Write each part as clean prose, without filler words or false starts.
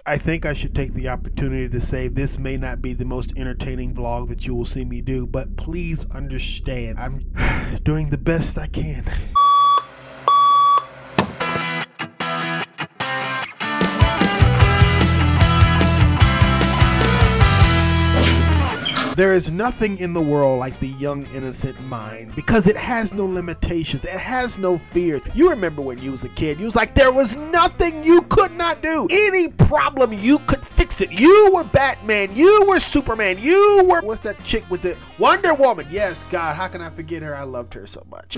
I think I should take the opportunity to say this may not be the most entertaining vlog that you will see me do, but please understand, I'm doing the best I can. There is nothing in the world like the young, innocent mind because it has no limitations. It has no fears. You remember when you was a kid, you was like, there was nothing you could not do. Any problem, you could fix it. You were Batman. You were Superman. You were, what's that chick with the Wonder Woman? Yes, God, how can I forget her? I loved her so much.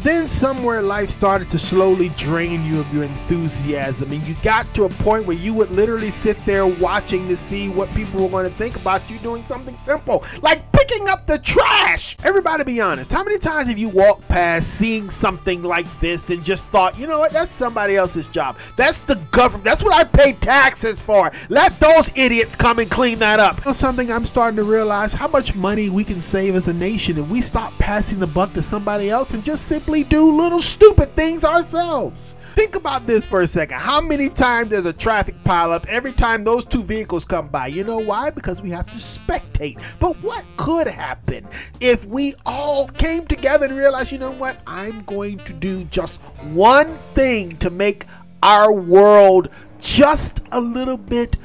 Then somewhere life started to slowly drain you of your enthusiasm, and you got to a point where you would literally sit there watching to see what people were going to think about you doing something simple, like picking up the trash. Everybody be honest, how many times have you walked past seeing something like this and just thought, you know what, that's somebody else's job. That's the government. That's what I pay taxes for. Let those idiots come and clean that up. You know something, I'm starting to realize how much money we can save as a nation if we stop passing the buck to somebody else and just simply do little stupid things ourselves. Think about this for a second. How many times there's a traffic pileup every time those two vehicles come by? You know why? Because we have to spectate. But what could happen if we all came together and realized, you know what? I'm going to do just one thing to make our world just a little bit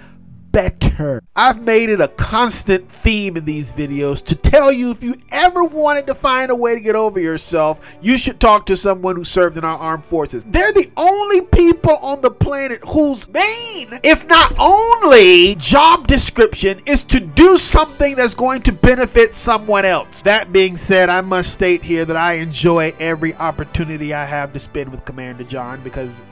better. I've made it a constant theme in these videos to tell you, if you ever wanted to find a way to get over yourself, you should talk to someone who served in our armed forces. They're the only people on the planet whose main, if not only, job description is to do something that's going to benefit someone else. That being said, I must state here that I enjoy every opportunity I have to spend with Commander John because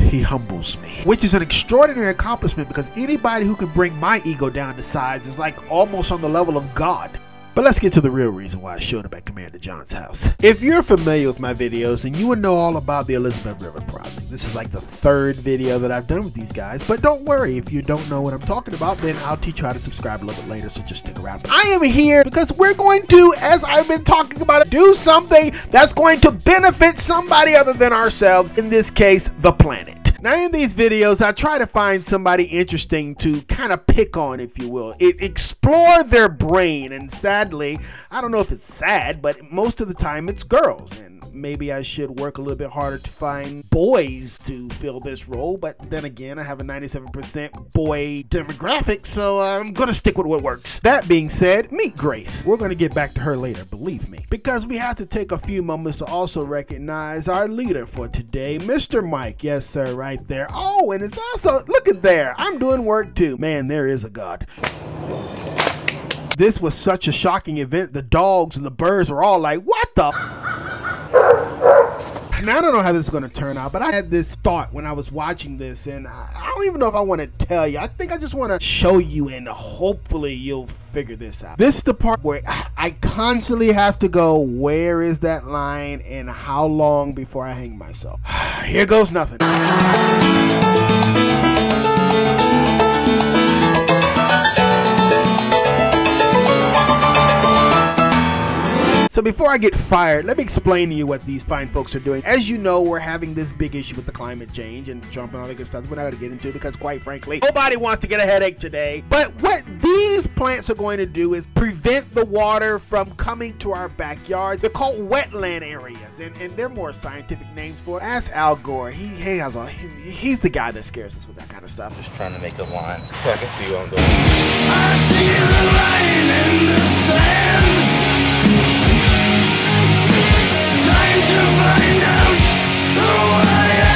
he humbles me, which is an extraordinary accomplishment because anybody who can bring my ego down to size is like almost on the level of God. But let's get to the real reason why I showed up at Commander John's house. If you're familiar with my videos, then you would know all about the Elizabeth River Project. This is like the third video that I've done with these guys, but don't worry, if you don't know what I'm talking about, then I'll teach you how to subscribe a little bit later, so just stick around. I am here because we're going to, as I've been talking about, do something that's going to benefit somebody other than ourselves, in this case, the planet. Now in these videos, I try to find somebody interesting to kind of pick on, if you will. Explore their brain, and sadly, I don't know if it's sad, but most of the time it's girls. And maybe I should work a little bit harder to find boys to fill this role, but then again, I have a 97% boy demographic, so I'm gonna stick with what works. That being said, meet Grace. We're gonna get back to her later, believe me, because we have to take a few moments to also recognize our leader for today, Mr. Mike. Yes, sir, right there. Oh, and it's also, look at there, I'm doing work too. Man, there is a God. This was such a shocking event. The dogs and the birds were all like, what the? Now, I don't know how this is going to turn out, but I had this thought when I was watching this, and I don't even know if I want to tell you. I think I just want to show you, and hopefully you'll figure this out. This is the part where I constantly have to go, where is that line, and how long before I hang myself? Here goes nothing. So before I get fired, let me explain to you what these fine folks are doing. As you know, we're having this big issue with the climate change and Trump and all that good stuff. We're not going to get into it because, quite frankly, nobody wants to get a headache today. But what these plants are going to do is prevent the water from coming to our backyards. They're called wetland areas, and they're more scientific names for it. Ask Al Gore. He's the guy that scares us with that kind of stuff. Just trying to make up lines so I can see what I'm doing. I see the line in the sand. Time to find out who I am.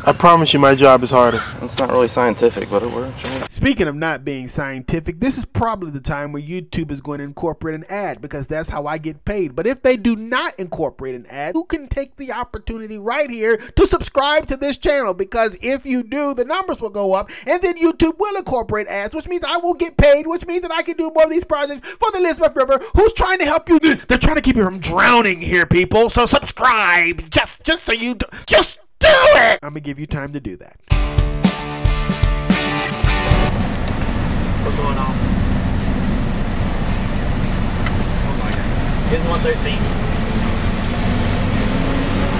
I promise you my job is harder. It's not really scientific, but it works, right? Speaking of not being scientific, this is probably the time where YouTube is going to incorporate an ad, because that's how I get paid. But if they do not incorporate an ad, you can take the opportunity right here to subscribe to this channel, because if you do, the numbers will go up, and then YouTube will incorporate ads, which means I will get paid, which means that I can do more of these projects for the Elizabeth River, who's trying to help you. They're trying to keep you from drowning here, people. So subscribe, just so you just do it. I'm gonna give you time to do that. What's going on? Oh my God. Here's 113.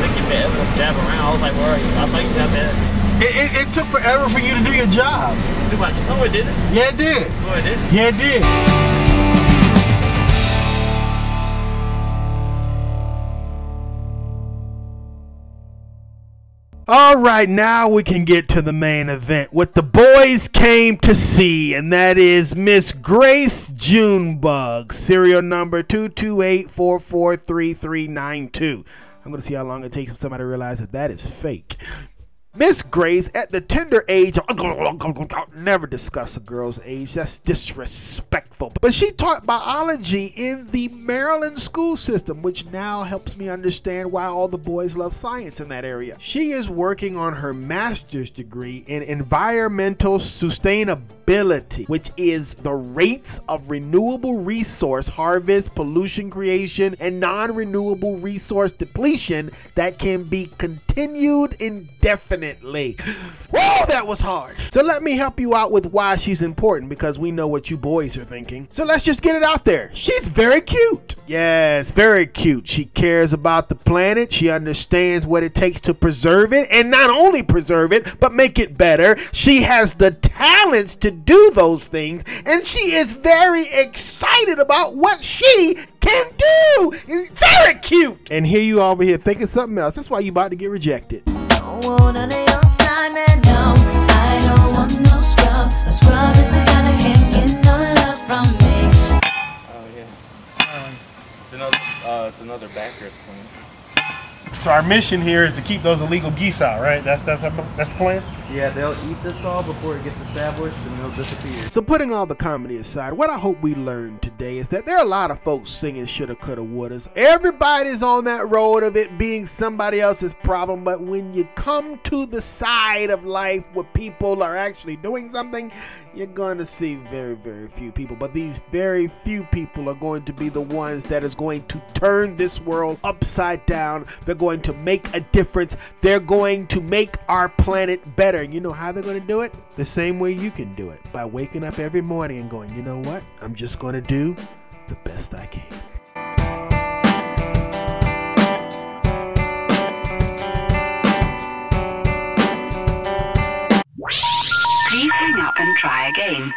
Took you forever to jab around. I was like, where are you? I saw you jab past. It took forever for you to do your job. Too much. No, it didn't. Yeah, it did. No, it didn't. Yeah, it did. All right, now we can get to the main event, what the boys came to see, and that is Miss Grace Junebug, serial number 228443392. I'm going to see how long it takes for somebody to realize that that is fake. Miss Grace, at the tender age of, never discuss a girl's age, that's disrespectful. But she taught biology in the Maryland school system, which now helps me understand why all the boys love science in that area. She is working on her master's degree in environmental sustainability, which is the rates of renewable resource harvest, pollution creation, and non-renewable resource depletion that can be continued indefinitely. Whoa, that was hard. So let me help you out with why she's important, because we know what you boys are thinking. So let's just get it out there. She's very cute. Yes, very cute. She cares about the planet. She understands what it takes to preserve it, and not only preserve it, but make it better. She has the talents to do those things, and she is very excited about what she can do. Very cute. And here you over here thinking something else. That's why you about to get rejected. Don't want none of your time, and no, I don't want no scrub. A scrub is a guy that can't get no love from me. Oh yeah. It's another backers plan. So our mission here is to keep those illegal geese out, right? That's the plan? Yeah, they'll eat this all before it gets established and they'll disappear. So putting all the comedy aside, what I hope we learned today is that there are a lot of folks singing shoulda, coulda, wouldas. Everybody's on that road of it being somebody else's problem, but when you come to the side of life where people are actually doing something, you're going to see very, very few people. But these very few people are going to be the ones that is going to turn this world upside down. They're going to make a difference. They're going to make our planet better. You know how they're going to do it? The same way you can do it, by waking up every morning and going, you know what? I'm just going to do the best I can. Please hang up and try again.